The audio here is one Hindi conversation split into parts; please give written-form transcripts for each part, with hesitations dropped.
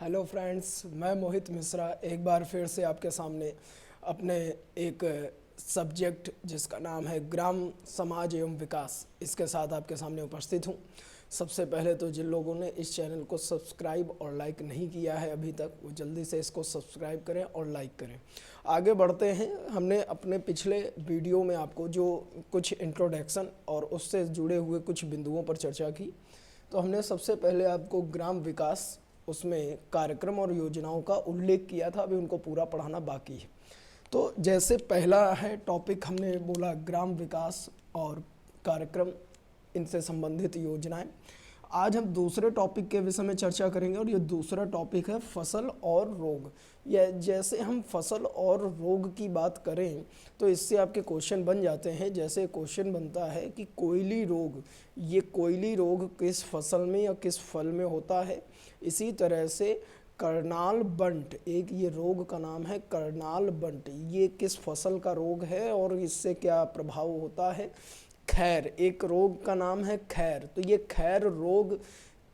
हेलो फ्रेंड्स, मैं मोहित मिश्रा एक बार फिर से आपके सामने अपने एक सब्जेक्ट जिसका नाम है ग्राम समाज एवं विकास, इसके साथ आपके सामने उपस्थित हूँ। सबसे पहले तो जिन लोगों ने इस चैनल को सब्सक्राइब और लाइक नहीं किया है अभी तक, वो जल्दी से इसको सब्सक्राइब करें और लाइक करें। आगे बढ़ते हैं। हमने अपने पिछले वीडियो में आपको जो कुछ इंट्रोडक्शन और उससे जुड़े हुए कुछ बिंदुओं पर चर्चा की। तो हमने सबसे पहले आपको ग्राम विकास उसमें कार्यक्रम और योजनाओं का उल्लेख किया था, अभी उनको पूरा पढ़ाना बाकी है। तो जैसे पहला है टॉपिक, हमने बोला ग्राम विकास और कार्यक्रम, इनसे संबंधित योजनाएं। आज हम दूसरे टॉपिक के विषय में चर्चा करेंगे और ये दूसरा टॉपिक है फसल और रोग। या जैसे हम फसल और रोग की बात करें तो इससे आपके क्वेश्चन बन जाते हैं। जैसे क्वेश्चन बनता है कि कोयली रोग, ये कोयली रोग किस फसल में या किस फल में होता है। इसी तरह से करनाल बंट, एक ये रोग का नाम है करनाल बंट, ये किस फसल का रोग है और इससे क्या प्रभाव होता है। खैर, एक रोग का नाम है खैर, तो ये खैर रोग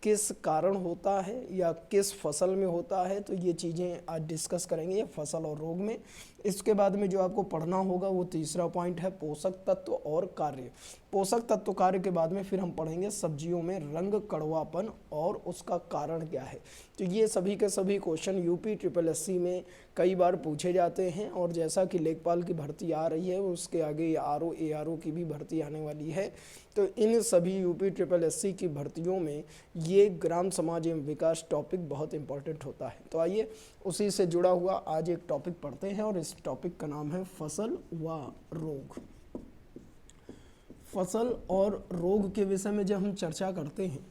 किस कारण होता है या किस फसल में होता है, तो ये चीज़ें आज डिस्कस करेंगे फसल और रोग में। इसके बाद में जो आपको पढ़ना होगा वो तीसरा पॉइंट है पोषक तत्व और कार्य। पोषक तत्व कार्य के बाद में फिर हम पढ़ेंगे सब्जियों में रंग कड़वापन और उसका कारण क्या है। तो ये सभी के सभी क्वेश्चन यूपी ट्रिपल एससी में कई बार पूछे जाते हैं और जैसा कि लेखपाल की भर्ती आ रही है, उसके आगे आरओ एआरओ की भी भर्ती आने वाली है। तो इन सभी यूपी ट्रिपल एससी की भर्तियों में ये ग्राम समाज एवं विकास टॉपिक बहुत इंपॉर्टेंट होता है। तो आइए उसी से जुड़ा हुआ आज एक टॉपिक पढ़ते हैं और इस टॉपिक का नाम है फसल व रोग। फसल और रोग के विषय में जब हम चर्चा करते हैं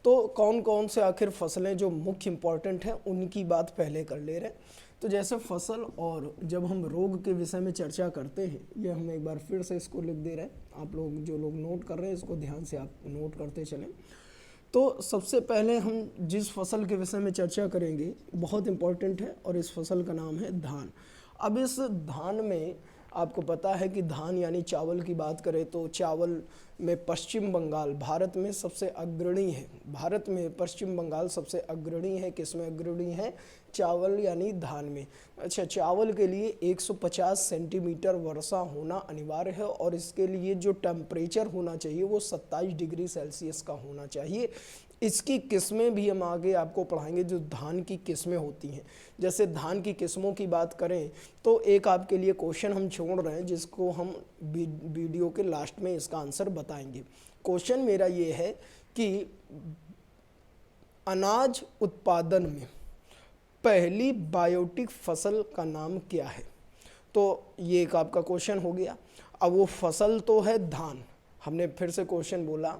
तो कौन कौन से आखिर फसलें जो मुख्य इंपॉर्टेंट हैं उनकी बात पहले कर ले रहे हैं। तो जैसे फसल और जब हम रोग के विषय में चर्चा करते हैं, ये हम एक बार फिर से इसको लिख दे रहे हैं। आप लोग जो लोग नोट कर रहे हैं इसको ध्यान से आप नोट करते चलें। तो सबसे पहले हम जिस फसल के विषय में चर्चा करेंगे बहुत इंपॉर्टेंट है और इस फसल का नाम है धान। अब इस धान में आपको पता है कि धान यानी चावल की बात करें तो चावल में पश्चिम बंगाल भारत में सबसे अग्रणी है। भारत में पश्चिम बंगाल सबसे अग्रणी है। किसमें अग्रणी है? चावल यानी धान में। अच्छा, चावल के लिए 150 सेंटीमीटर वर्षा होना अनिवार्य है और इसके लिए जो टेम्परेचर होना चाहिए वो 27 डिग्री सेल्सियस का होना चाहिए। इसकी किस्में भी हम आगे आपको पढ़ाएंगे जो धान की किस्में होती हैं। जैसे धान की किस्मों की बात करें तो एक आपके लिए क्वेश्चन हम छोड़ रहे हैं जिसको हम वीडियो के लास्ट में इसका आंसर बताएंगे। क्वेश्चन मेरा ये है कि अनाज उत्पादन में पहली बायोटिक फसल का नाम क्या है। तो ये एक आपका क्वेश्चन हो गया। अब वो फसल तो है धान, हमने फिर से क्वेश्चन बोला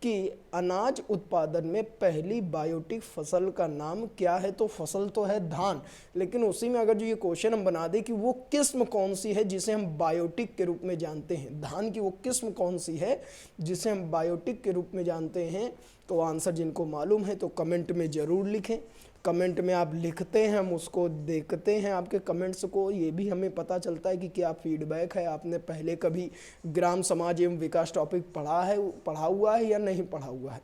कि अनाज उत्पादन में पहली बायोटिक फसल का नाम क्या है। तो फसल तो है धान, लेकिन उसी में अगर जो ये क्वेश्चन हम बना दें कि वो किस्म कौन सी है जिसे हम बायोटिक के रूप में जानते हैं, धान की वो किस्म कौन सी है जिसे हम बायोटिक के रूप में जानते हैं, तो आंसर जिनको मालूम है तो कमेंट में ज़रूर लिखें। कमेंट में आप लिखते हैं, हम उसको देखते हैं आपके कमेंट्स को, ये भी हमें पता चलता है कि क्या फीडबैक है। आपने पहले कभी ग्राम समाज एवं विकास टॉपिक पढ़ा हुआ है या नहीं पढ़ा हुआ है।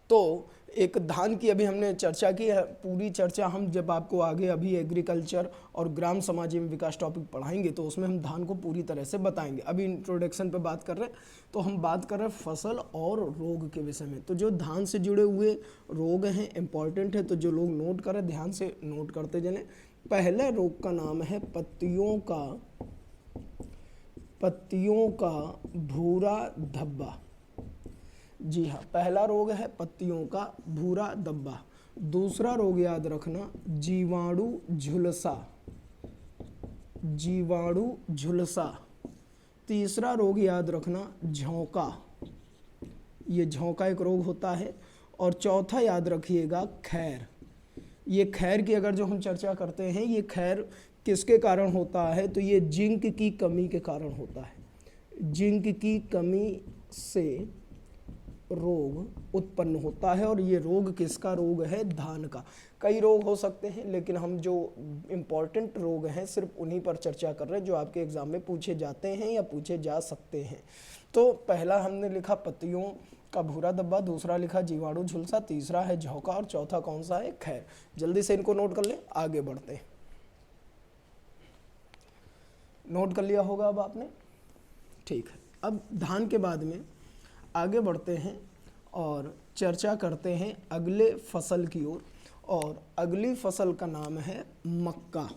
तो एक धान की अभी हमने चर्चा की है, पूरी चर्चा हम जब आपको आगे अभी एग्रीकल्चर और ग्राम समाज एवं विकास टॉपिक पढ़ाएंगे तो उसमें हम धान को पूरी तरह से बताएंगे। अभी इंट्रोडक्शन पे बात कर रहे हैं तो हम बात कर रहे हैं फसल और रोग के विषय में। तो जो धान से जुड़े हुए रोग हैं इंपॉर्टेंट है, तो जो लोग नोट करें ध्यान से नोट करते चलें। पहले रोग का नाम है पत्तियों का भूरा धब्बा। जी हाँ, पहला रोग है पत्तियों का भूरा धब्बा। दूसरा रोग याद रखना जीवाणु झुलसा। तीसरा रोग याद रखना झोंका, ये झोंका एक रोग होता है। और चौथा याद रखिएगा खैर। ये खैर की अगर जो हम चर्चा करते हैं, ये खैर किसके कारण होता है, तो ये जिंक की कमी के कारण होता है। जिंक की कमी से रोग उत्पन्न होता है और ये रोग किसका रोग है? धान का। कई रोग हो सकते हैं लेकिन हम जो इम्पॉर्टेंट रोग हैं सिर्फ उन्हीं पर चर्चा कर रहे हैं जो आपके एग्जाम में पूछे जाते हैं या पूछे जा सकते हैं। तो पहला हमने लिखा पत्तियों का भूरा धब्बा, दूसरा लिखा जीवाणु झुलसा, तीसरा है झोंका और चौथा कौन सा है? खैर। जल्दी से इनको नोट कर ले, आगे बढ़ते हैं। नोट कर लिया होगा अब आपने, ठीक है। अब धान के बाद में आगे बढ़ते हैं और चर्चा करते हैं अगले फसल की ओर, और अगली फसल का नाम है मक्का।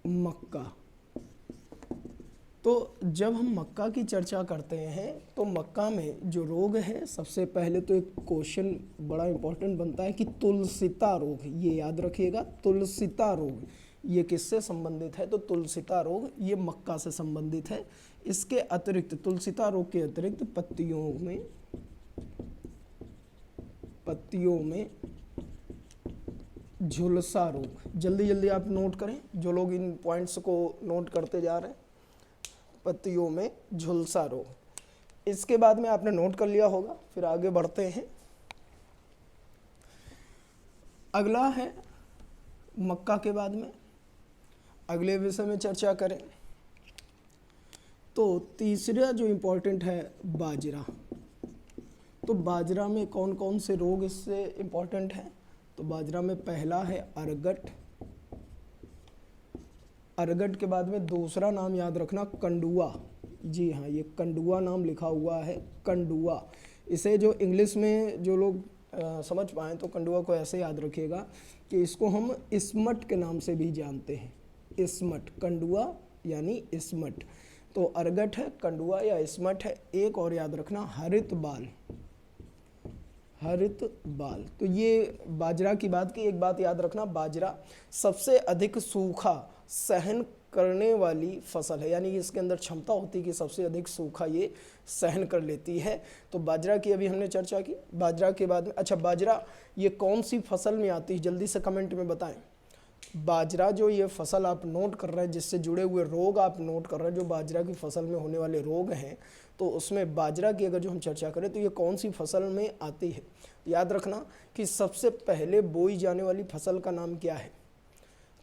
मक्का। तो जब हम मक्का की चर्चा करते हैं तो मक्का में जो रोग है, सबसे पहले तो एक क्वेश्चन बड़ा इंपॉर्टेंट बनता है कि तुलसिता रोग, ये याद रखिएगा। तुलसिता रोग ये किससे संबंधित है? तो तुलसिता रोग ये मक्का से संबंधित है। इसके अतिरिक्त, तुलसिता रोग के अतिरिक्त पत्तियों में झुलसा रोग। जल्दी जल्दी आप नोट करें, जो लोग इन पॉइंट्स को नोट करते जा रहे हैं। पत्तियों में झुलसा रोग, इसके बाद में आपने नोट कर लिया होगा। फिर आगे बढ़ते हैं। अगला है मक्का के बाद में अगले विषय में चर्चा करें तो तीसरा जो इम्पोर्टेंट है बाजरा। तो बाजरा में कौन कौन से रोग इससे इम्पोर्टेंट हैं? तो बाजरा में पहला है अरगट। अरगट के बाद में दूसरा नाम याद रखना कंडुआ। जी हाँ, ये कंडुआ नाम लिखा हुआ है, कंडुआ। इसे जो इंग्लिश में जो लोग समझ पाएँ तो कंडुआ को ऐसे याद रखिएगा कि इसको हम इस्मट के नाम से भी जानते हैं। इस्मट, कंडुआ यानी इस्मट। तो अरगट है, कंडुआ या इस्मट है। एक और याद रखना हरित बाल। हरित बाल। तो ये बाजरा की बात की। एक बात याद रखना, बाजरा सबसे अधिक सूखा सहन करने वाली फसल है, यानी इसके अंदर क्षमता होती है कि सबसे अधिक सूखा ये सहन कर लेती है। तो बाजरा की अभी हमने चर्चा की। बाजरा के बाद में, अच्छा बाजरा ये कौन सी फसल में आती है? जल्दी से कमेंट में बताएं। बाजरा जो ये फसल आप नोट कर रहे हैं, जिससे जुड़े हुए रोग आप नोट कर रहे हैं, जो बाजरा की फसल में होने वाले रोग हैं, तो उसमें बाजरा की अगर जो हम चर्चा करें तो ये कौन सी फसल में आती है? याद रखना कि सबसे पहले बोई जाने वाली फसल का नाम क्या है?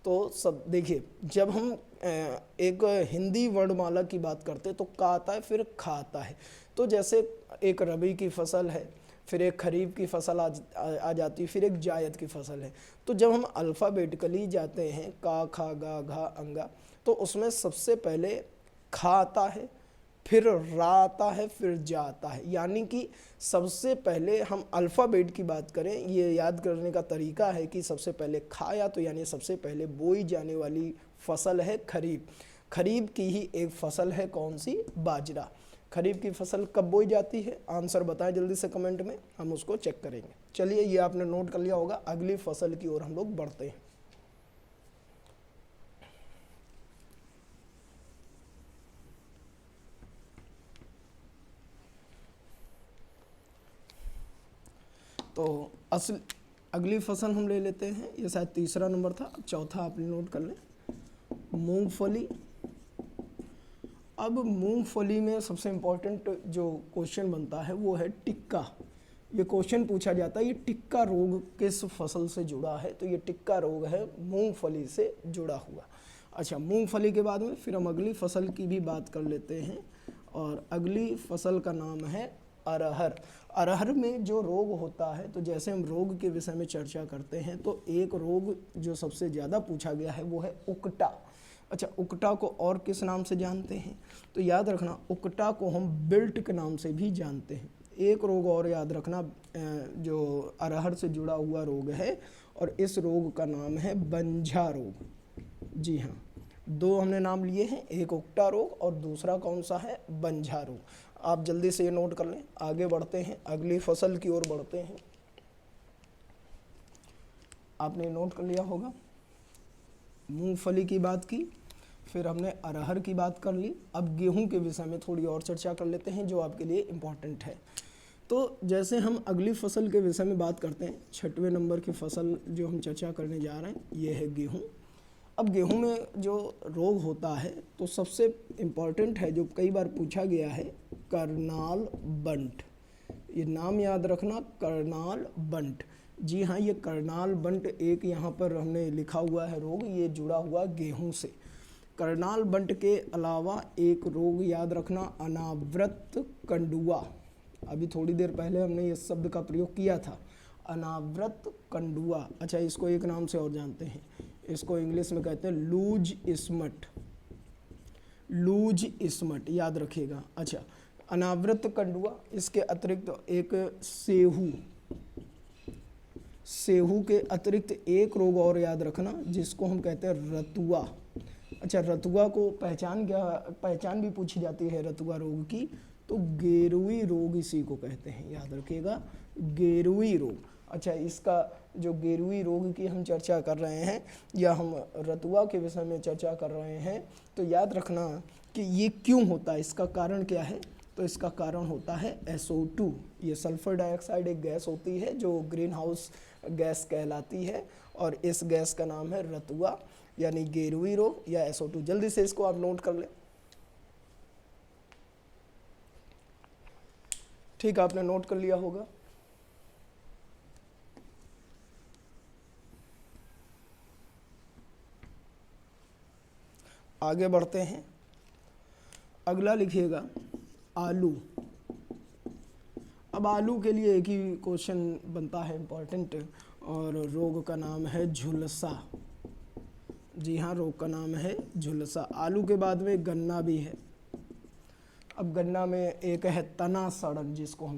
तो सब देखिए, जब हम एक हिंदी वर्णमाला की बात करते हैं तो का आता है, फिर खा आता है। तो जैसे एक रबी की फसल है, फिर एक खरीफ की फसल आ जाती है, फिर एक जायद की फसल है। तो जब हम अल्फ़ाबेटिकली जाते हैं का, खा, गा, घा, अंगा, तो उसमें सबसे पहले खा आता है, फिर रा आता है, फिर जा आता है। यानी कि सबसे पहले हम अल्फ़ाबेट की बात करें, ये याद करने का तरीका है कि सबसे पहले खाया, तो यानी सबसे पहले बोई जाने वाली फसल है खरीफ। खरीफ की ही एक फसल है कौन सी? बाजरा। खरीफ की फसल कब बोई जाती है? आंसर बताएं जल्दी से कमेंट में, हम उसको चेक करेंगे। चलिए, ये आपने नोट कर लिया होगा। अगली फसल की ओर हम लोग बढ़ते हैं। तो अगली फसल हम ले लेते हैं, ये शायद तीसरा नंबर था, चौथा आपने नोट कर लें, मूंगफली। अब मूंगफली में सबसे इम्पोर्टेंट जो क्वेश्चन बनता है वो है टिक्का। ये क्वेश्चन पूछा जाता है ये टिक्का रोग किस फसल से जुड़ा है? तो ये टिक्का रोग है मूंगफली से जुड़ा हुआ। अच्छा, मूंगफली के बाद में फिर हम अगली फसल की भी बात कर लेते हैं, और अगली फसल का नाम है अरहर। अरहर में जो रोग होता है, तो जैसे हम रोग के विषय में चर्चा करते हैं तो एक रोग जो सबसे ज़्यादा पूछा गया है वो है उकटा। अच्छा, उकटा को और किस नाम से जानते हैं? तो याद रखना, उकटा को हम बिल्ट के नाम से भी जानते हैं। एक रोग और याद रखना जो अरहर से जुड़ा हुआ रोग है, और इस रोग का नाम है बंझा रोग। जी हाँ, दो हमने नाम लिए हैं, एक उकटा रोग और दूसरा कौन सा है? बंझा रोग। आप जल्दी से ये नोट कर लें। आगे बढ़ते हैं, अगली फसल की ओर बढ़ते हैं। आपने नोट कर लिया होगा, मूंगफली की बात की, फिर हमने अरहर की बात कर ली। अब गेहूं के विषय में थोड़ी और चर्चा कर लेते हैं जो आपके लिए इम्पोर्टेंट है। तो जैसे हम अगली फसल के विषय में बात करते हैं, 6वें नंबर की फसल जो हम चर्चा करने जा रहे हैं ये है गेहूं। अब गेहूं में जो रोग होता है तो सबसे इम्पॉर्टेंट है, जो कई बार पूछा गया है, करनाल बंट। ये नाम याद रखना, करनाल बंट। जी हाँ, ये करनाल बंट एक यहाँ पर हमने लिखा हुआ है रोग, ये जुड़ा हुआ गेहूं से। करनाल बंट के अलावा एक रोग याद रखना, अनावृत कंडुआ। अभी थोड़ी देर पहले हमने इस शब्द का प्रयोग किया था, अनावृत कंडुआ। अच्छा, इसको एक नाम से और जानते हैं, इसको इंग्लिश में कहते हैं लूज स्मट, लूज स्मट, याद रखिएगा। अच्छा, अनावृत कंडुआ, इसके अतिरिक्त एक सेहू, सेहू के अतिरिक्त एक रोग और याद रखना जिसको हम कहते हैं रतुआ। अच्छा, रतुआ को पहचान भी पूछी जाती है रतुआ रोग की, तो गेरुई रोग इसी को कहते हैं, याद रखिएगा, गेरुई रोग। अच्छा, इसका जो गेरुई रोग की हम चर्चा कर रहे हैं या हम रतुआ के विषय में चर्चा कर रहे हैं, तो याद रखना कि ये क्यों होता है, इसका कारण क्या है। तो इसका कारण होता है SO2। ये सल्फर डाइऑक्साइड एक गैस होती है जो ग्रीन हाउस गैस कहलाती है, और इस गैस का नाम है रतुआ यानी गेरुई रोग या SO2। जल्दी से इसको आप नोट कर लें। ठीक, आपने नोट कर लिया होगा। आगे बढ़ते हैं, अगला लिखिएगा आलू। अब आलू के लिए एक ही क्वेश्चन बनता है इम्पॉर्टेंट, और रोग का नाम है झुलसा। जी हाँ, रोग का नाम है झुलसा। आलू के बाद में गन्ना भी है। अब गन्ना में एक है तना सड़न, जिसको हम